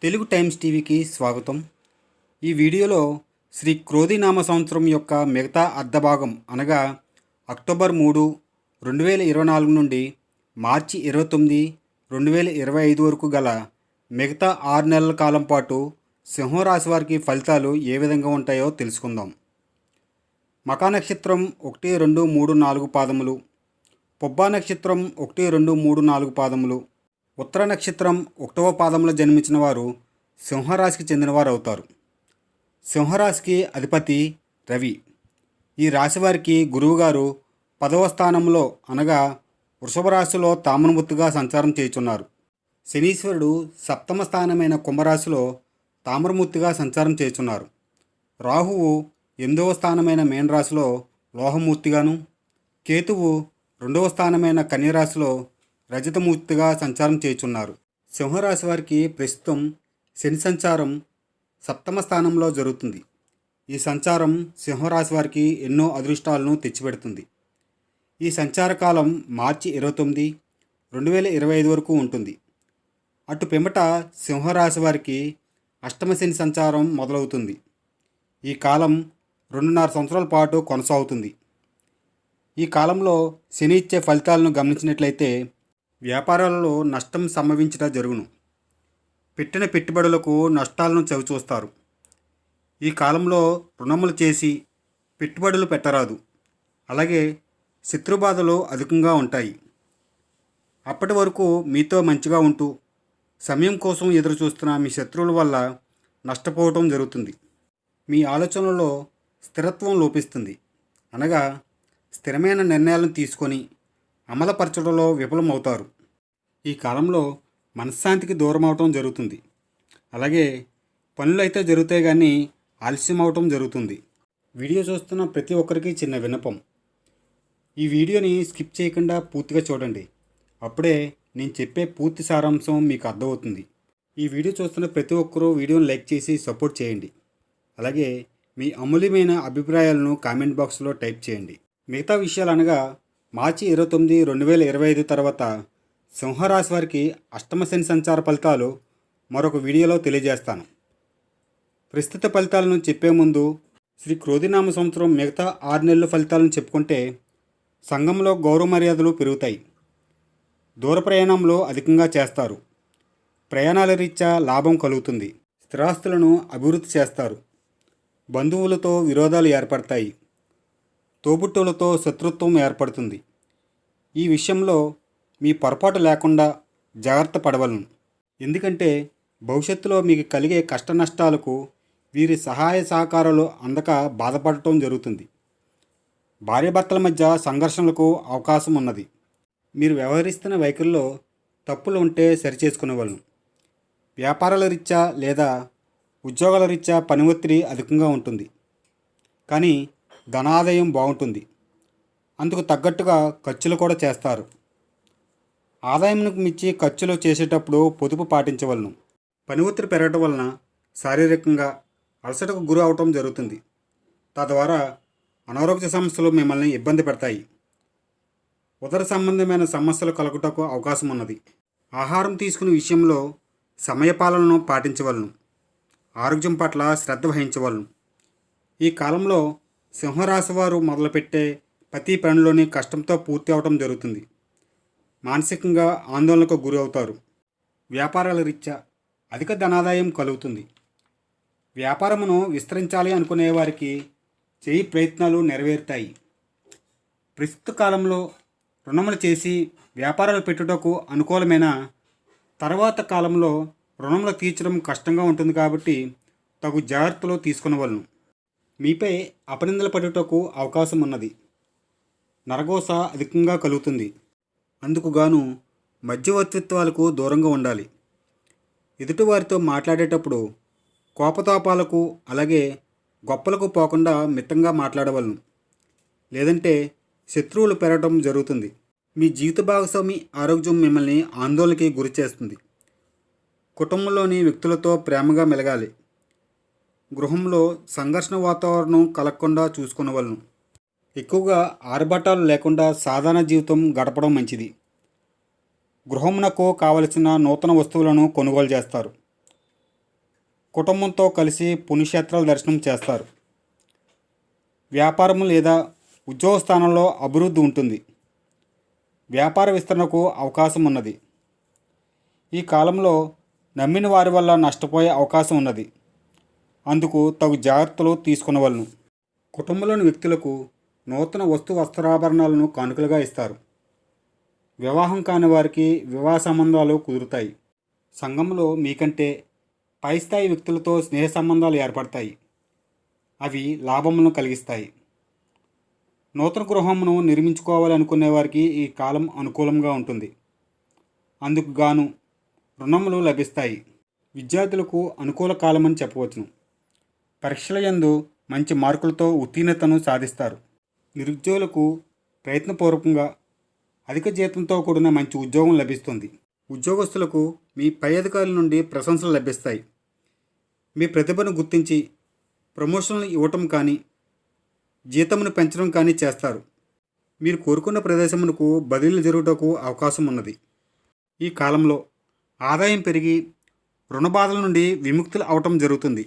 Telugu times టీవీకి స్వాగతం. ఈ వీడియోలో శ్రీ క్రోధినామ సంవత్సరం యొక్క మిగతా అర్ధభాగం అనగా అక్టోబర్ 3, 2024 నుండి మార్చి 29, 2025 వరకు గల మిగతా 6 నెలల కాలం పాటు సింహరాశి వారికి ఫలితాలు ఏ విధంగా ఉంటాయో తెలుసుకుందాం. మకా నక్షత్రం 1, 2, 3, 4 పాదములు, పుబ్బా నక్షత్రం 1, 2, 3, 4 పాదములు, ఉత్తర నక్షత్రం 1వ పాదంలో జన్మించిన వారు సింహరాశికి చెందినవారు అవుతారు. సింహరాశికి అధిపతి రవి. ఈ రాశి వారికి గురువుగారు 10వ స్థానంలో అనగా వృషభ రాశిలో తామరముత్తుగా సంచారం చేయుచున్నారు. శనీశ్వరుడు 7వ స్థానమైన కుంభరాశిలో తామరమూర్తిగా సంచారం చేయుచున్నారు. రాహువు 8వ స్థానమైన మీనరాశిలో లోహమూర్తిగాను, కేతువు 2వ స్థానమైన కన్యరాశిలో రజతమూర్తిగా సంచారం చేయుచున్నారు. సింహరాశి వారికి ప్రస్తుతం శని సంచారం 7వ స్థానంలో జరుగుతుంది. ఈ సంచారం సింహరాశి వారికి ఎన్నో అదృష్టాలను తెచ్చిపెడుతుంది. ఈ సంచార కాలం మార్చి 29, 2025 వరకు ఉంటుంది. అటు పిమ్మట సింహరాశి వారికి అష్టమ శని సంచారం మొదలవుతుంది. ఈ కాలం 2.5 సంవత్సరాల పాటు కొనసాగుతుంది. ఈ కాలంలో శని ఇచ్చే ఫలితాలను గమనించినట్లయితే వ్యాపారాలలో నష్టం సంభవించట జరుగును. పెట్టిన పెట్టుబడులకు నష్టాలను చవిచూస్తారు. ఈ కాలంలో రుణములు చేసి పెట్టుబడులు పెట్టరాదు. అలాగే శత్రుబాధలు అధికంగా ఉంటాయి. అప్పటి వరకు మీతో మంచిగా ఉంటూ సమయం కోసం ఎదురు చూస్తున్న మీ శత్రువుల వల్ల నష్టపోవటం జరుగుతుంది. మీ ఆలోచనలో స్థిరత్వం లోపిస్తుంది. అనగా స్థిరమైన నిర్ణయాలను తీసుకొని అమలుపరచడంలో విఫలమవుతారు. ఈ కాలంలో మనశ్శాంతికి దూరం అవటం జరుగుతుంది. అలాగే పనులు అయితే జరుగుతాయి కానీ ఆలస్యం అవటం జరుగుతుంది. వీడియో చూస్తున్న ప్రతి ఒక్కరికి చిన్న విన్నపం, ఈ వీడియోని స్కిప్ చేయకుండా పూర్తిగా చూడండి. అప్పుడే నేను చెప్పే పూర్తి సారాంశం మీకు అర్థమవుతుంది. ఈ వీడియో చూస్తున్న ప్రతి ఒక్కరూ వీడియోని లైక్ చేసి సపోర్ట్ చేయండి. అలాగే మీ అమూల్యమైన అభిప్రాయాలను కామెంట్ బాక్స్లో టైప్ చేయండి. మిగతా విషయాలు అనగా మార్చి 29, 2025 తర్వాత సింహరాశి వారికి అష్టమ శని సంచార ఫలితాలు మరొక వీడియోలో తెలియజేస్తాను. ప్రస్తుత ఫలితాలను చెప్పే ముందు శ్రీ క్రోధినామ సంవత్సరం మిగతా 6 నెలల ఫలితాలను చెప్పుకుంటే సంఘంలో గౌరవ మర్యాదలు పెరుగుతాయి. దూర ప్రయాణంలో అధికంగా చేస్తారు. ప్రయాణాల రీత్యా లాభం కలుగుతుంది. స్థిరాస్తులను అభివృద్ధి చేస్తారు. బంధువులతో విరోధాలు ఏర్పడతాయి. తోబుట్టువులతో శత్రుత్వం ఏర్పడుతుంది. ఈ విషయంలో మీ పొరపాటు లేకుండా జాగ్రత్త పడవలను. ఎందుకంటే భవిష్యత్తులో మీకు కలిగే కష్ట నష్టాలకు వీరి సహాయ సహకారాలు అందక బాధపడటం జరుగుతుంది. భార్యాభర్తల మధ్య సంఘర్షణలకు అవకాశం ఉన్నది. మీరు వ్యవహరిస్తున్న వైఖరిలో తప్పులు ఉంటే సరిచేసుకునేవాళ్ళను. వ్యాపారాల రీత్యా లేదా ఉద్యోగాల రీత్యా పని ఒత్తిడి అధికంగా ఉంటుంది. కానీ ధనాదాయం బాగుంటుంది. అందుకు తగ్గట్టుగా ఖర్చులు కూడా చేస్తారు. ఆదాయంకు మించి ఖర్చులు చేసేటప్పుడు పొదుపు పాటించవలను. పని ఒత్తిడి పెరగడం వలన శారీరకంగా అలసటకు గురి అవటం జరుగుతుంది. తద్వారా అనారోగ్య సమస్యలు మిమ్మల్ని ఇబ్బంది పెడతాయి. ఉదర సంబంధమైన సమస్యలు కలుగుటకు అవకాశం ఉన్నది. ఆహారం తీసుకునే విషయంలో సమయపాలనను పాటించవలను. ఆరోగ్యం పట్ల శ్రద్ధ వహించవలను. ఈ కాలంలో సింహరాశి వారు మొదలుపెట్టే ప్రతి పనిలోని కష్టంతో పూర్తి అవటం జరుగుతుంది. మానసికంగా ఆందోళనకు గురి అవుతారు. వ్యాపారాల రీత్యా అధిక ధనాదాయం కలుగుతుంది. వ్యాపారమును విస్తరించాలి అనుకునే వారికి చేయి ప్రయత్నాలు నెరవేరుతాయి. ప్రస్తుత కాలంలో రుణములు చేసి వ్యాపారాలు పెట్టుటకు అనుకూలమైన తర్వాత కాలంలో రుణములు తీర్చడం కష్టంగా ఉంటుంది. కాబట్టి తగు జాగ్రత్తలు తీసుకునవలను. మీపై అపనిందలు పడుటకు అవకాశం ఉన్నది. నరఘోష అధికంగా కలుగుతుంది. అందుకు గాను మధ్యవర్తిత్వాలకు దూరంగా ఉండాలి. ఎదుటివారితో మాట్లాడేటప్పుడు కోపతాపాలకు అలాగే గొప్పలకు పోకుండా మితంగా మాట్లాడవలను. లేదంటే శత్రువులు పెరగడం జరుగుతుంది. మీ జీవిత భాగస్వామి ఆరోగ్యం మిమ్మల్ని ఆందోళనకి గురి చేస్తుంది. కుటుంబంలోని వ్యక్తులతో ప్రేమగా మెలగాలి. గృహంలో సంఘర్షణ వాతావరణం కలగకుండా చూసుకునవలను. ఎక్కువగా ఆర్భాటాలు లేకుండా సాధారణ జీవితం గడపడం మంచిది. గృహమునకు కావలసిన నూతన వస్తువులను కొనుగోలు చేస్తారు. కుటుంబంతో కలిసి పుణ్యక్షేత్రాల దర్శనం చేస్తారు. వ్యాపారం లేదా ఉద్యోగ స్థానంలో అభివృద్ధి ఉంటుంది. వ్యాపార విస్తరణకు అవకాశం ఉన్నది. ఈ కాలంలో నమ్మిన వారి వల్ల నష్టపోయే అవకాశం ఉన్నది. అందుకు తగు జాగ్రత్తలు తీసుకునవలను. కుటుంబంలోని వ్యక్తులకు నూతన వస్త్రాభరణాలను కానుకలుగా ఇస్తారు. వివాహం కాని వారికి వివాహ సంబంధాలు కుదురుతాయి. సంఘంలో మీకంటే పై స్థాయి వ్యక్తులతో స్నేహ సంబంధాలు ఏర్పడతాయి. అవి లాభములను కలిగిస్తాయి. నూతన గృహమును నిర్మించుకోవాలనుకునే వారికి ఈ కాలం అనుకూలంగా ఉంటుంది. అందుకు గాను రుణములు లభిస్తాయి. విద్యార్థులకు అనుకూల కాలమని చెప్పవచ్చును. పరీక్షల యందు మంచి మార్కులతో ఉత్తీర్ణతను సాధిస్తారు. నిరుద్యోగులకు ప్రయత్నపూర్వకంగా అధిక జీతంతో కూడిన మంచి ఉద్యోగం లభిస్తుంది. ఉద్యోగస్తులకు మీ పై అధికారుల నుండి ప్రశంసలు లభిస్తాయి. మీ ప్రతిభను గుర్తించి ప్రమోషన్లు ఇవ్వటం కానీ జీతమును పెంచడం కానీ చేస్తారు. మీరు కోరుకున్న ప్రదేశమునకు బదిలీలు జరుగుటకు అవకాశం ఉన్నది. ఈ కాలంలో ఆదాయం పెరిగి రుణ బాధల నుండి విముక్తులు అవటం జరుగుతుంది.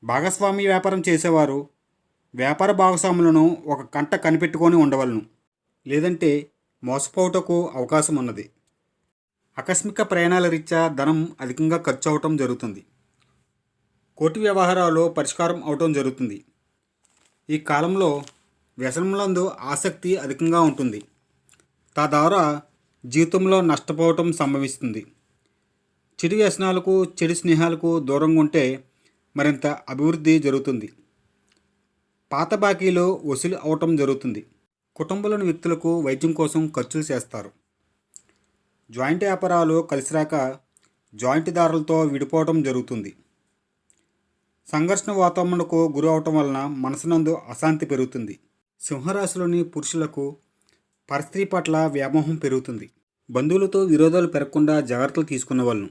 భాగస్వామి వ్యాపారం చేసేవారు వ్యాపార భాగస్వాములను ఒక కంట కనిపెట్టుకొని ఉండవలను, లేదంటే మోసపోవటకు అవకాశం ఉన్నది. ఆకస్మిక ప్రయాణాల రీత్యా ధనం అధికంగా ఖర్చు అవటం జరుగుతుంది. కోర్టు వ్యవహారాలు పరిష్కారం అవటం జరుగుతుంది. ఈ కాలంలో వ్యసనములందు ఆసక్తి అధికంగా ఉంటుంది. తద్వారా జీవితంలో నష్టపోవటం సంభవిస్తుంది. చెడు వ్యసనాలకు చెడు స్నేహాలకు దూరంగా ఉంటే మరింత అభివృద్ధి జరుగుతుంది. పాత బాకీలు వసూలు అవటం జరుగుతుంది. కుటుంబంలోని వ్యక్తులకు వైద్యం కోసం ఖర్చులు చేస్తారు. జాయింట్ వ్యాపారాలు కలిసిరాక జాయింట్దారులతో విడిపోవటం జరుగుతుంది. సంఘర్షణ వాతావరణకు గురి అవటం వలన మనసునందు అశాంతి పెరుగుతుంది. సింహరాశిలోని పురుషులకు పరస్త్రీ పట్ల వ్యామోహం పెరుగుతుంది. బంధువులతో విరోధాలు పెరగకుండా జాగ్రత్తలు తీసుకునేవాళ్ళను.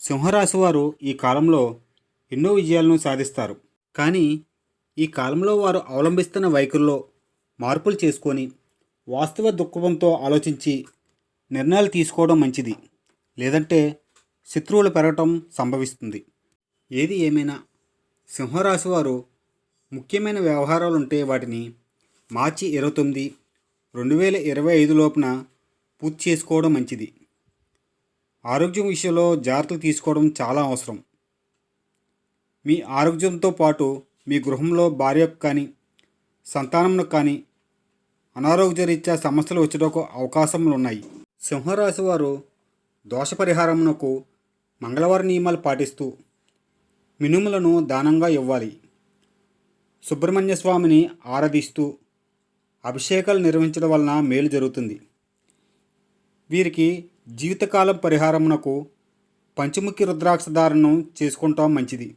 సింహరాశి వారు ఈ కాలంలో ఎన్నో విజయాలను సాధిస్తారు. కానీ ఈ కాలంలో వారు అవలంబిస్తున్న వైఖరిలో మార్పులు చేసుకొని వాస్తవ దృక్పథంతో ఆలోచించి నిర్ణయాలు తీసుకోవడం మంచిది. లేదంటే శత్రువులు పెరగటం సంభవిస్తుంది. ఏది ఏమైనా సింహరాశి వారు ముఖ్యమైన వ్యవహారాలు ఉంటే వాటిని మార్చి 29, 2025 లోపున పూర్తి చేసుకోవడం మంచిది. ఆరోగ్యం విషయంలో జాగ్రత్తలు తీసుకోవడం చాలా అవసరం. మీ ఆరోగ్యంతో పాటు మీ గృహంలో భార్యకు కానీ సంతానంకు కానీ అనారోగ్యరీత్యా సమస్యలు వచ్చేటకు అవకాశములు ఉన్నాయి. సింహరాశి వారు దోష పరిహారమునకు మంగళవారం నియమాలు పాటిస్తూ మినుములను దానంగా ఇవ్వాలి. సుబ్రహ్మణ్య స్వామిని ఆరాధిస్తూ అభిషేకాలు నిర్వహించడం వలన మేలు జరుగుతుంది. వీరికి జీవితకాలం పరిహారమునకు పంచముఖి రుద్రాక్ష ధారణను చేసుకుంటాం మంచిది.